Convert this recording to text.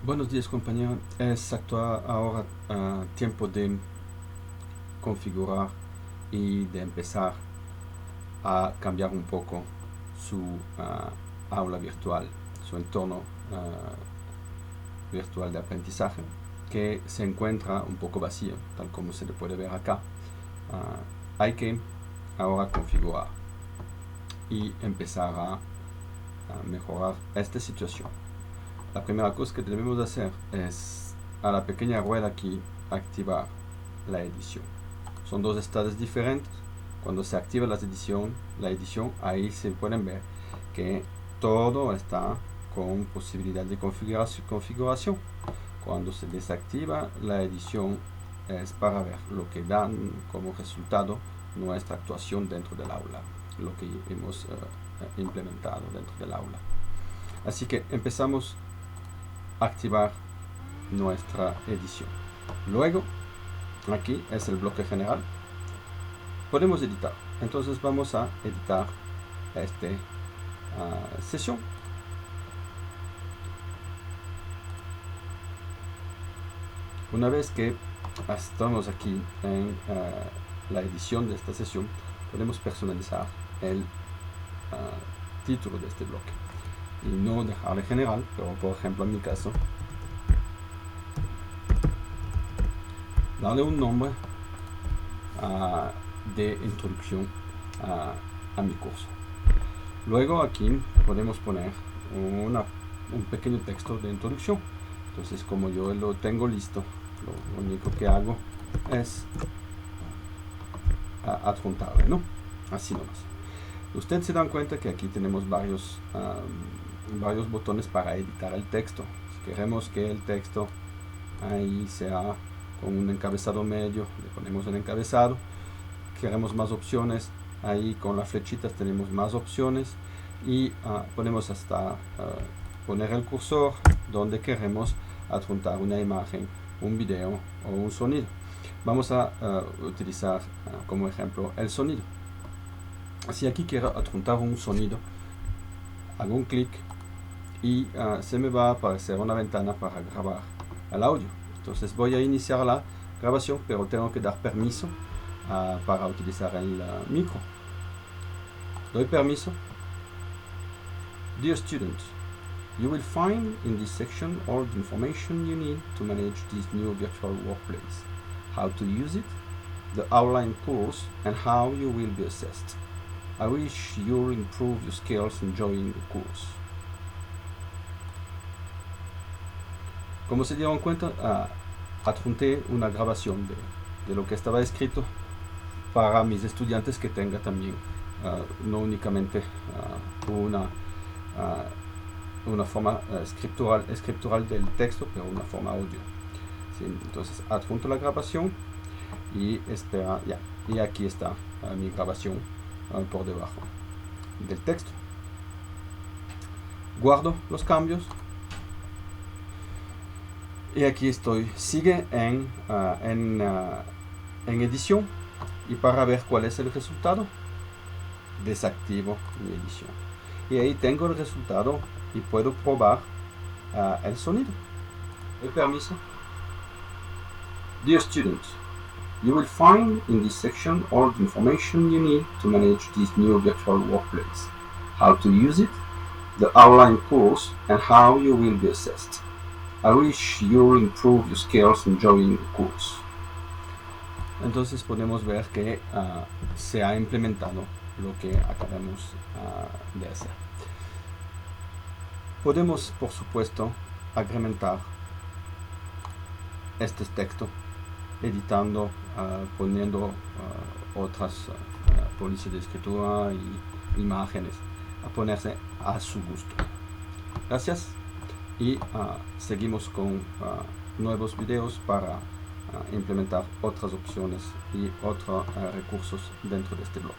Buenos días, compañero. Es ahora tiempo de configurar y de empezar a cambiar un poco su aula virtual, su entorno virtual de aprendizaje, que se encuentra un poco vacío, tal como se le puede ver acá. Hay que ahora configurar y empezar a mejorar esta situación. La primera cosa que debemos hacer es a la pequeña rueda aquí activar la edición. Son dos estados diferentes. Cuando se activa la edición, ahí se pueden ver que todo está con posibilidad de configuración. Cuando se desactiva la edición es para ver lo que dan como resultado nuestra actuación dentro del aula, lo que hemos implementado dentro del aula. Así que empezamos a activar nuestra edición. Luego, aquí es el bloque general. Podemos editar. Entonces vamos a editar esta sesión. Una vez que estamos aquí en la edición de esta sesión, podemos personalizar el título de este bloque y no dejarle general, pero por ejemplo en mi caso darle un nombre de introducción a mi curso. Luego aquí podemos poner un pequeño texto de introducción. Entonces, como yo lo tengo listo, lo único que hago es adjuntarle, ¿no? Así nomás. Ustedes se dan cuenta que aquí tenemos varios botones para editar el texto. Si queremos que el texto ahí sea con un encabezado medio, le ponemos el encabezado. Queremos más opciones, ahí con las flechitas tenemos más opciones y podemos hasta poner el cursor donde queremos adjuntar una imagen, un video o un sonido. Vamos a utilizar como ejemplo el sonido. Si aquí quiero adjuntar un sonido, hago un clic y se me va a aparecer una ventana para grabar el audio. Entonces voy a iniciar la grabación, pero tengo que dar permiso para utilizar el micro. Doy permiso. Dear students, you will find in this section all the information you need to manage this new virtual workplace, how to use it, the online course, and how you will be assessed. I wish you improve your skills enjoying the course. Como se dieron cuenta, adjunté una grabación de lo que estaba escrito para mis estudiantes que tenga también no únicamente una forma escritural del texto, pero una forma audio. ¿Sí? Entonces adjunto la grabación y espera ya. Y aquí está mi grabación por debajo del texto. Guardo los cambios. Y aquí estoy. Sigue en edición. Y para ver cuál es el resultado, desactivo mi edición. Y ahí tengo el resultado y puedo probar el sonido. El permiso. Dear students, you will find in this section all the information you need to manage this new virtual workplace, how to use it, the online course, and how you will be assessed. I wish you improve your skills enjoying the course. Entonces podemos ver que se ha implementado lo que acabamos de hacer. Podemos, por supuesto, agrementar este texto editando, poniendo otras políticas de escritura y imágenes a ponerse a su gusto. Gracias y seguimos con nuevos videos para implementar otras opciones y otros recursos dentro de este blog.